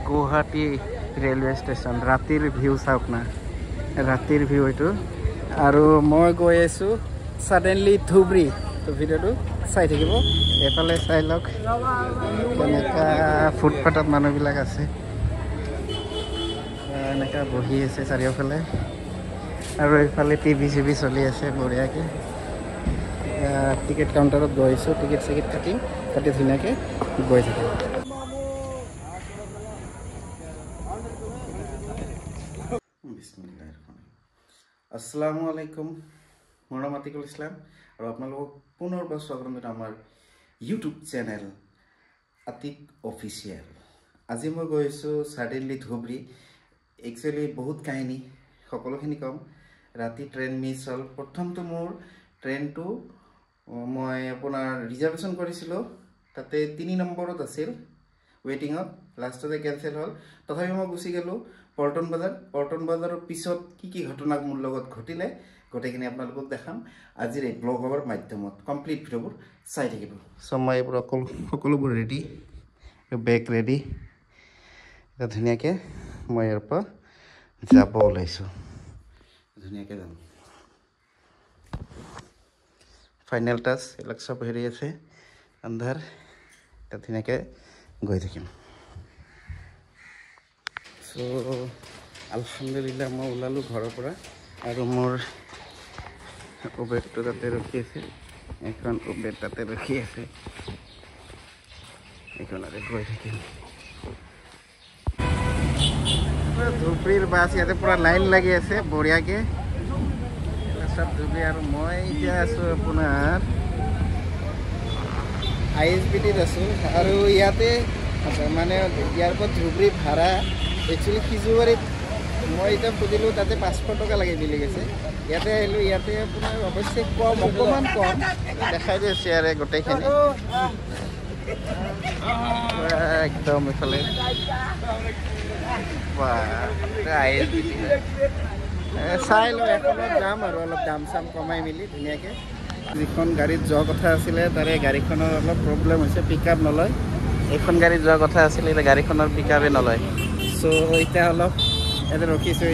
Guwahati railway station ৰাতিৰ view চাওক না ৰাতিৰ ভিউ এইটো আৰু মই গৈ আছো সাডেনলি ধুবুৰী তো ভিডিঅ'টো চাই থাকিব এফালে চাই লওক কেনেকা ফুটপাথত মানুহবিলাক আছে এনেকা বহি আছে চাৰিওফালে আৰু এইফালে টিভি চিভি চলি আছে বঢ়িয়াকৈ টিকেট কাউণ্টাৰত গৈছোঁ টিকেট চিকেট কাটি ধুনীয়াকৈ গৈ থাকিম আসসালামু আলাইকুম মোৰ নাম আতিকুল ইছলাম আৰু আপোনালোকক পুনৰবাৰ স্বাগতম জনাইছো আমাৰ ইউটিউব চেনেল আতিক অফিচিয়েল আজি মই গৈছোঁ সাডেনলি ধুবুৰী একচুৱেলি বহুত কাহিনী সকলোখিনি কম ৰাতি ট্ৰেইন মিছ হ'ল প্ৰথমটো মোৰ ট্ৰেইনটো মই আপোনাৰ ৰিজাৰ্ভেশ্যন কৰিছিলোঁ তাতে 3 নম্বৰত আছিল ৱেটিঙত লাষ্টতে কেনসেল হ'ল তথাপি মই গুচি গ'লোঁ পল্টন বজাৰৰ পিছত কি ঘটনা মোৰ লগত ঘটিলে গোটেইখিনি আপোনালোকক দেখাম আজিৰ এই ব্লগৰ মাধ্যমত কমপ্লিট ভিডিঅ'বোৰ চাই থাকিব সো মই এইবোৰ সকলোবোৰ ৰেডি বেগ ৰেডি এটা ধুনীয়াকৈ মই ইয়াৰ পৰা যাব ওলাইছোঁ ধুনীয়াকৈ যাম ফাইনেল টাচ এইবিলাক চব হেৰি আছে আন্ধাৰ এটা ধুনীয়াকৈ গৈ থাকিম সো আলহামদুলিল্লাহ মই ওলালোঁ ঘৰৰ পৰা আৰু মোৰ উবেৰটো তাতে ৰখি আছে এখন উবেৰ তাতে ৰখি আছে এইখনতে গৈ থাকিম ধুবুৰীৰ বাছ ইয়াতে পুৰা লাইন লাগি আছে বঢ়িয়াকৈ চব ধুবুৰী আৰু মই এতিয়া আছোঁ আপোনাৰ ISBTত আছোঁ আৰু ইয়াতে মানে ইয়াৰ পৰা ধুবুৰী ভাড়া একচুৱেলি সিজুবাৰীত মই এতিয়া সুধিলোঁ তাতে 500 টকা লাগে বুলি কৈছে ইয়াতে আহিলোঁ ইয়াতে আপোনাৰ অৱশ্যে কম অকণমান কম দেখাই দি আছে ইয়াৰে গোটেইখিনি একদম এইফালে ISBT চাই লওঁ এখনত যাম আৰু অলপ দাম চাম কমাই মেলি ধুনীয়াকৈ যিখন গাড়ীত যোৱা কথা আছিলে তাৰে গাড়ীখনৰ অলপ প্ৰব্লেম হৈছে পিক আপ নলয় এইখন গাড়ীত যোৱা কথা আছিলে এতিয়া গাড়ীখনৰ পিক আপে নলয় চ' এতিয়া অলপ ইয়াতে ৰখিছোঁ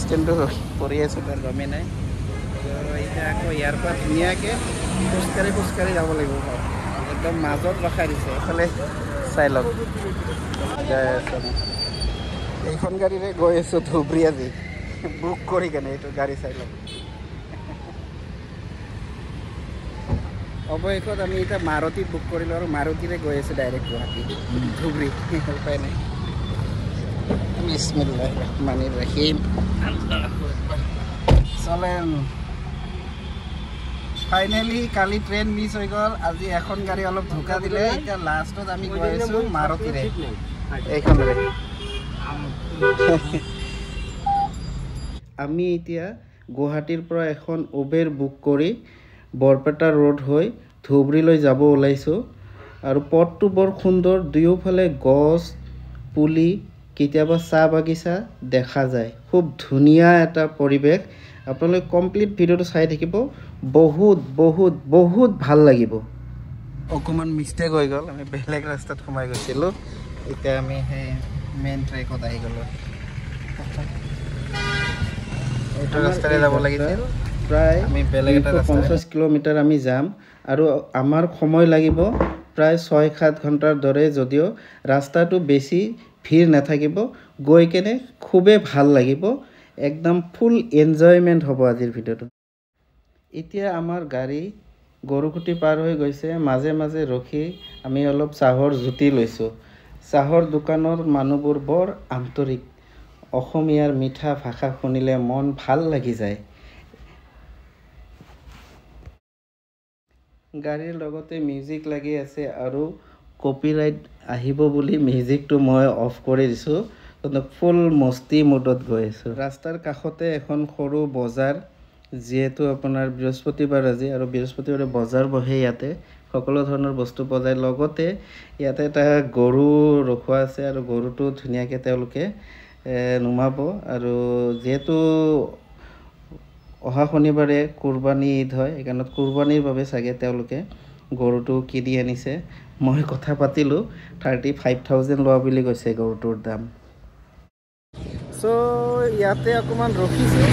ষ্টেণ্ডটো পৰি আছোঁ তাৰ গমেই নাই ত' এতিয়া আকৌ ইয়াৰ পৰা ধুনীয়াকৈ খোজকাঢ়ি যাব লাগিব একদম মাজত ৰখাই দিছে এইফালে চাই লওক এইখন গাড়ীৰে গৈ আছোঁ ধুবুৰী আজি বুক কৰি কেনে এইটো গাড়ী চাই লওক অৱশেষত আমি এতিয়া মাৰুতি বুক কৰিলোঁ আৰু মাৰুতিৰে গৈ আছোঁ ডাইৰেক্ট গুৱাহাটী ধুবুৰী উপায় নাই বিসমিল্লাহিৰ ৰহমানিৰ ৰহিম চলেন ফাইনেলি কালি ট্ৰেইন মিছ হৈ গ'ল আজি এখন গাড়ী অলপ ধোকা দিলে এতিয়া লাষ্টত আমি গৈ আছোঁ মাৰুতিৰে এইখনৰে আমি এতিয়া গুৱাহাটীৰ পৰা এখন উবেৰ বুক কৰি বৰপেটা ৰোড হৈ ধুবুৰীলৈ যাব ওলাইছোঁ আৰু পথটো বৰ সুন্দৰ দুয়োফালে গছ পুলি কেতিয়াবা চাহ বাগিচা দেখা যায় খুব ধুনীয়া এটা পৰিৱেশ আপোনালোকে কমপ্লিট ভিডিঅ'টো চাই থাকিব বহুত ভাল লাগিব অকণমান মিষ্টেক হৈ গ'ল আমি বেলেগ ৰাস্তাত সোমাই গৈছিলোঁ এতিয়া আমি সেই মেইন ট্ৰেকত আহি গ'লোঁ এইটো ৰাস্তাৰে যাব লাগিছিল প্ৰায় আমি বেলেগ এটা 50 কিলোমিটাৰ আমি যাম আৰু আমাৰ সময় লাগিব প্ৰায় 6-7 ঘণ্টাৰ দৰে যদিও ৰাস্তাটো বেছি ভিৰ নাথাকিব গৈ কেনে খুবেই ভাল লাগিব একদম ফুল এনজয়মেণ্ট হ'ব আজিৰ ভিডিঅ'টো এতিয়া আমাৰ গাড়ী গৰুকুটি পাৰ হৈ গৈছে মাজে মাজে ৰখি আমি অলপ চাহৰ জুতি লৈছোঁ চাহৰ দোকানৰ মানুহবোৰ বৰ আন্তৰিক অসমীয়াৰ মিঠা ভাষা শুনিলে মন ভাল লাগি যায় গাড়ীৰ লগতে মিউজিক লাগি আছে আৰু কপিৰাইট আহিব বুলি মিউজিকটো মই অফ কৰি দিছোঁ ফুল মস্তি মুডত গৈ আছোঁ ৰাস্তাৰ কাষতে এখন সৰু বজাৰ যিহেতু আপোনাৰ বৃহস্পতিবাৰ আজি আৰু বৃহস্পতিবাৰে বজাৰ বহে ইয়াতে সকলো ধৰণৰ বস্তু পোৱা যায় লগতে ইয়াতে এটা গৰু ৰখোৱা আছে আৰু গৰুটো ধুনীয়াকৈ তেওঁলোকে নুমাব আৰু যেহেতু অহা শনিবাৰে কুৰবানী ঈদ হয় সেইকাৰণে কুৰবানীৰ বাবে চাগে তেওঁলোকে গৰুটো কিনি আনিছে মই কথা পাতিলোঁ 35,000 লোৱা বুলি কৈছে গৰুটোৰ দাম সো ইয়াতে অকণমান ৰখিছোঁ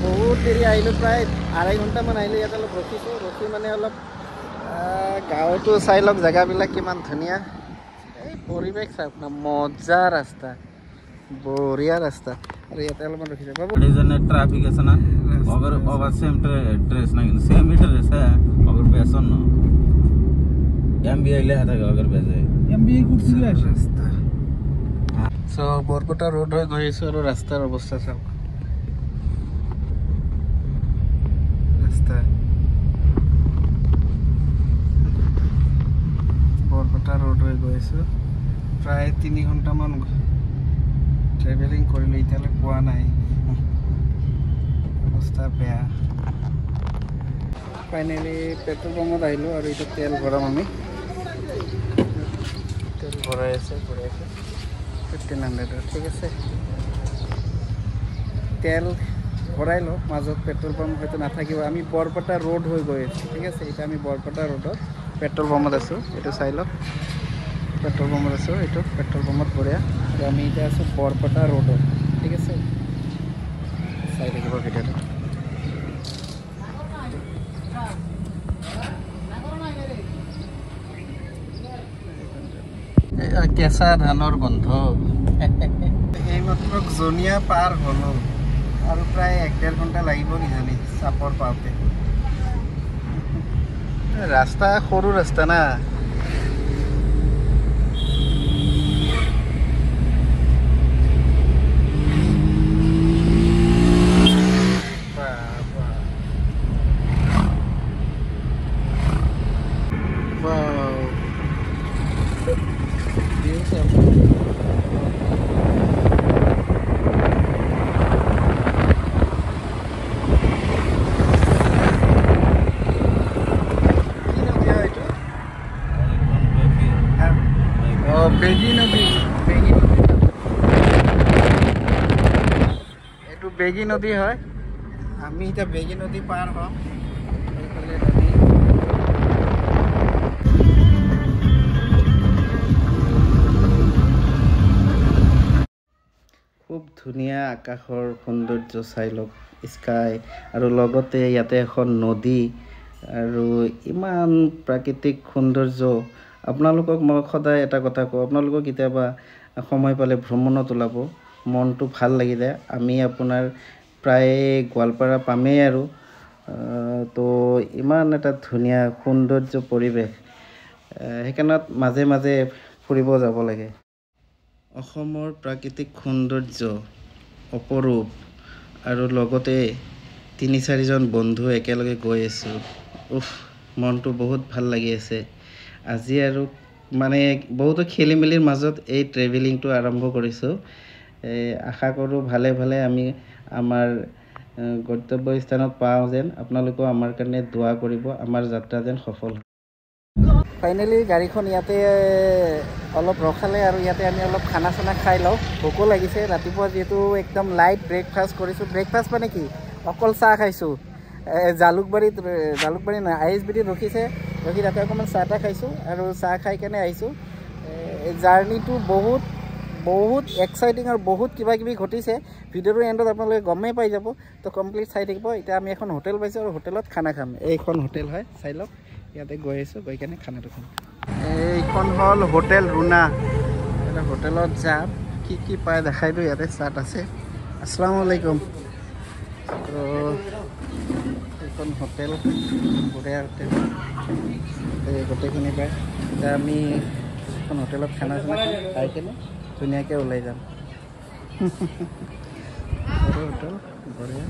বহুত দেৰি আহিলোঁ প্ৰায় 2.5 ঘণ্টামান আহিলোঁ ইয়াতে অলপ ৰখিছোঁ ৰখি মানে অলপ গাঁৱতো চাই লওক জেগাবিলাক কিমান ধুনীয়া এই পৰিৱেশ চাওক না মজা ৰাস্তা বঢ়িয়া ৰাস্তা আৰু ইয়াতে অলপমান ৰখি যাব ডিজাইনে ট্রাফিক আছে না अगर ओवर सेम ड्रेस ना सेम ड्रेस है अगर पैसा ना एमबीआई ले आता अगर पैसे एमबीआई कुछ ले रास्ता सो बरपेटा रोड হৈ গৈছো আৰু ৰাস্তাৰ অৱস্থা চাওক ৰাস্তা বৰপেটা रोड হৈ গৈছো প্ৰায় 3 ঘণ্টামান ট্ৰেভেলিং কৰিলো এতিয়ালৈ পোৱা নাই অৱস্থা বেয়া ফাইনেলি পেট্ৰল পাম্পত আহিলো আৰু এটা তেল ভৰাম আমি তেল ভৰাই আছে 1500 ঠিক আছে তেল ভৰাই লো মাজত পেট্ৰল পাম্প হয়তো নাথাকিব আমি বৰপেটা रोड হৈ গৈ আছো ঠিক আছে এটা আমি বৰপেটা रोडত পেট্ৰল পাম্পত আছো এটো চাই লওক পেট্ৰল পাম্পত আছো এটো পেট্ৰল পাম্পত ভৰাই আৰু আমি এতিয়া আছো বৰপেটা रोडত ঠিক আছে চাই থাকিব ভিডিঅটো কেঁচা ধানৰ গন্ধ এইমাত্ৰ জনিয়া পাৰ হ'ল আৰু প্ৰায় 1.5 ঘণ্টা লাগিব কিজানি চাপৰ পাওঁতে ৰাস্তা সৰু ৰাস্তা না বেগী নদী হয় আমি এটা বেগী নদী পাৰ হম খুব ধুনীয়া আকাশৰ সৌন্দৰ্য চাই লওক স্কাই আৰু লগতে ইয়াতে এখন নদী আৰু ইমান প্ৰাকৃতিক সৌন্দৰ্য আপোনালোকক মই সদায় এটা কথা কওঁ আপোনালোকক কেতিয়াবা সময় পালে ভ্ৰমণত ওলাব মনটো ভাল লাগি যায় আমি আপোনাৰ প্ৰায় গোৱালপাৰা পামেই আৰু তো ইমান এটা ধুনীয়া সৌন্দৰ্য পৰিৱেশ সেইকাৰণে মাজে মাজে ফুৰিব যাব লাগে অসমৰ প্ৰাকৃতিক সৌন্দৰ্য অপৰূপ আৰু লগতে 3-4 জন বন্ধু একেলগে গৈ আছো উফ মনটো বহুত ভাল লাগি আছে আজি আৰু মানে বহুত খেলিমেলিৰ মাজত এই ট্ৰেভেলিংটো আৰম্ভ কৰিছো আশা কৰো ভালে ভালে আমি আমাৰ গন্তব্য স্থানত পাওঁ যেন আপোনালোকে আমাৰ কাৰণে দোৱা কৰিব আমাৰ যাত্ৰা যেন সফল ফাইনেলি গাড়ীখন ইয়াতে অলপ ৰখালে আৰু ইয়াতে আমি অলপ খানা চানা খাই লওঁ ভোকো লাগিছে ৰাতিপুৱা যেহেতু একদম লাইট ব্ৰেকফাষ্ট কৰিছো ব্ৰেকফাষ্ট মানে কি অকল চাহ খাইছো জালুকবাৰী নহয় আইএছবিটি ৰখিছে ৰখি তাতে অকণমান চাহ টা খাইছো আৰু চাহ খাই কেনে আহিছো জাৰ্নিটো বহুত এক্সাইটিং আৰু বহুত কিবা কিবি ঘটিছে ভিডিঅ'ৰ এণ্ডত আপোনালোকে গমেই পাই যাব তো কমপ্লিট চাই থাকিব এতিয়া আমি এখন হোটেল পাইছো আৰু হোটেলত খানা খাম এইখন হোটেল হয় চাই লওক ইয়াতে গৈ আছো গৈ কেনে খানাটো খাম এইখন হ'ল হোটেল ৰুনা এটা হোটেলত যাম কি পায় দেখাই দিওঁ ইয়াতে চাট আছে আসসালামু আলাইকুম তো এইখন হোটেল বঢ়িয়া হোটেল গোটেইখিনি পায় এতিয়া আমি এখন হোটেলত খানা চানা খাই কেনে ধুনীয়াকৈ ওলাই যাম হোটেল বঢ়িয়া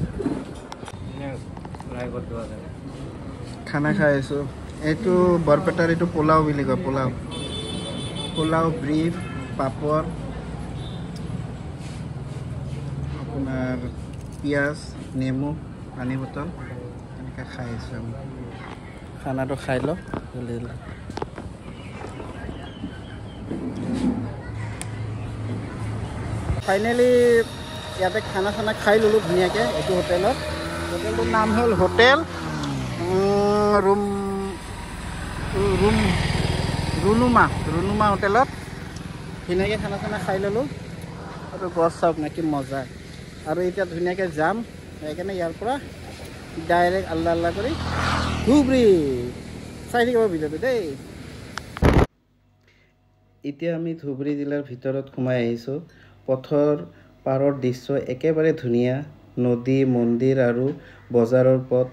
খানা খাই আছোঁ এইটো বৰপেটাৰ এইটো পোলাও বুলি কয় পোলাও ব্ৰিফ পাপৰ আপোনাৰ পিঁয়াজ নেমু পানী বটল এনেকৈ খাই আছোঁ আমি খানাটো খাই লওঁ ফাইনেলি ইয়াতে খানা চানা খাই ল'লোঁ ধুনীয়াকৈ এইটো হোটেলত হোটেলটোৰ নাম হ'ল হোটেল ৰুম ৰুনুমা হোটেলত ধুনীয়াকৈ খানা চানা খাই ল'লোঁ আৰু গছ চাওক না কি মজা আৰু এতিয়া ধুনীয়াকৈ যাম সেইকাৰণে ইয়াৰ পৰা ডাইৰেক্ট আল্লাহ কৰি ধুবুৰী চাই থাকিব ভিডিঅ'টো দেই এতিয়া আমি ধুবুৰী জিলাৰ ভিতৰত সোমাই আহিছোঁ পথৰ পাৰৰ দৃশ্য একেবাৰে ধুনীয়া নদী মন্দিৰ আৰু বজাৰৰ পথ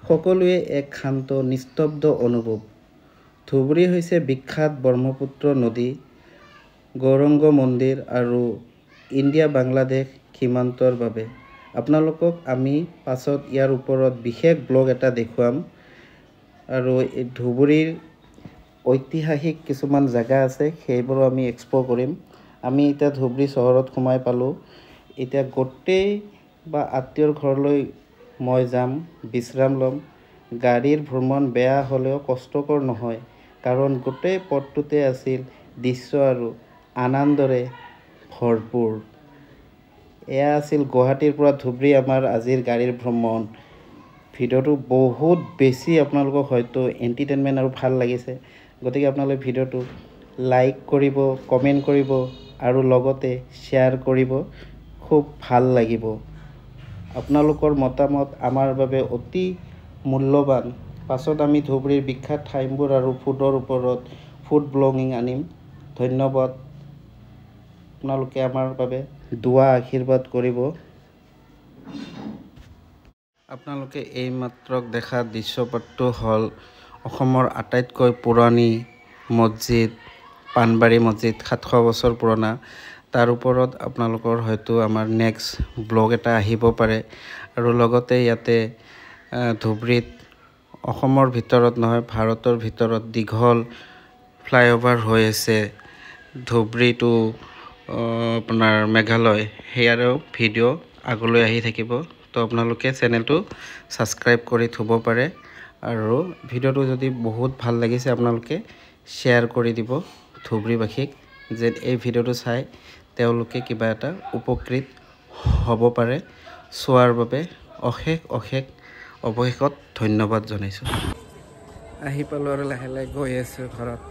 সকলোৱে এক শান্ত নিস্তব্ধ অনুভৱ ধুবুৰী হৈছে বিখ্যাত ব্ৰহ্মপুত্ৰ নদী গৌৰংগ মন্দিৰ আৰু ইণ্ডিয়া বাংলাদেশ সীমান্তৰ বাবে আপোনালোকক আমি পাছত ইয়াৰ ওপৰত বিশেষ ব্লগ এটা দেখুৱাম আৰু এই ধুবুৰীৰ ঐতিহাসিক কিছুমান জায়গা আছে সেইবোৰো আমি এক্সপ্ল'ৰ কৰিম আমি এতিয়া ধুবুৰী চহৰত সোমাই পালোঁ এতিয়া গোটেই বা আত্মীয়ৰ ঘৰলৈ মই যাম বিশ্ৰাম ল'ম গাড়ীৰ ভ্ৰমণ বেয়া হ'লেও কষ্টকৰ নহয় কাৰণ গোটেই পথটোতে আছিল দৃশ্য আৰু আনন্দৰে ভৰপূৰ এয়া আছিল গুৱাহাটীৰ পৰা ধুবুৰী আমাৰ আজিৰ গাড়ীৰ ভ্ৰমণ ভিডিঅ'টো বহুত বেছি আপোনালোকক হয়তো এণ্টাৰটেইনমেণ্ট আৰু ভাল লাগিছে গতিকে আপোনালোকে ভিডিঅ'টো লাইক কৰিব কমেণ্ট কৰিব আৰু লগতে শ্বেয়াৰ কৰিব খুব ভাল লাগিব আপোনালোকৰ মতামত আমাৰ বাবে অতি মূল্যৱান পাছত আমি ধুবুৰীৰ বিখ্যাত ঠাইবোৰ আৰু ফুডৰ ওপৰত ফুড ব্লগিং আনিম ধন্যবাদ আপোনালোকে আমাৰ বাবে দুৱা আশীৰ্বাদ কৰিব আপোনালোকে এইমাত্ৰ দেখা দৃশ্যপটটো হ'ল অসমৰ আটাইতকৈ পুৰণি মছজিদ পাণবাৰী মছজিদ 700 বছৰ পুৰণা তাৰ ওপৰত আপোনালোকৰ হয়তো আমাৰ নেক্সট ব্লগ এটা আহিব পাৰে আৰু লগতে ইয়াতে ধুবুৰীত অসমৰ ভিতৰত নহয় ভাৰতৰ ভিতৰত দীঘল ফ্লাইঅভাৰ হৈ আছে ধুবুৰী টু আপোনাৰ মেঘালয় সেয়াৰো ভিডিঅ' আগলৈ আহি থাকিব তো আপোনালোকে চেনেলটো ছাবস্ক্ৰাইব কৰি থ'ব পাৰে আৰু ভিডিঅ'টো যদি বহুত ভাল লাগিছে আপোনালোকে শ্বেয়াৰ কৰি দিব ধুবুৰীবাসীক যে এই ভিডিঅ'টো চাই তেওঁলোকে কিবা এটা উপকৃত হ'ব পাৰে চোৱাৰ বাবে অশেষত ধন্যবাদ জনাইছোঁ আহি পালোঁ আৰু লাহে লাহে গৈ আছোঁ ঘৰত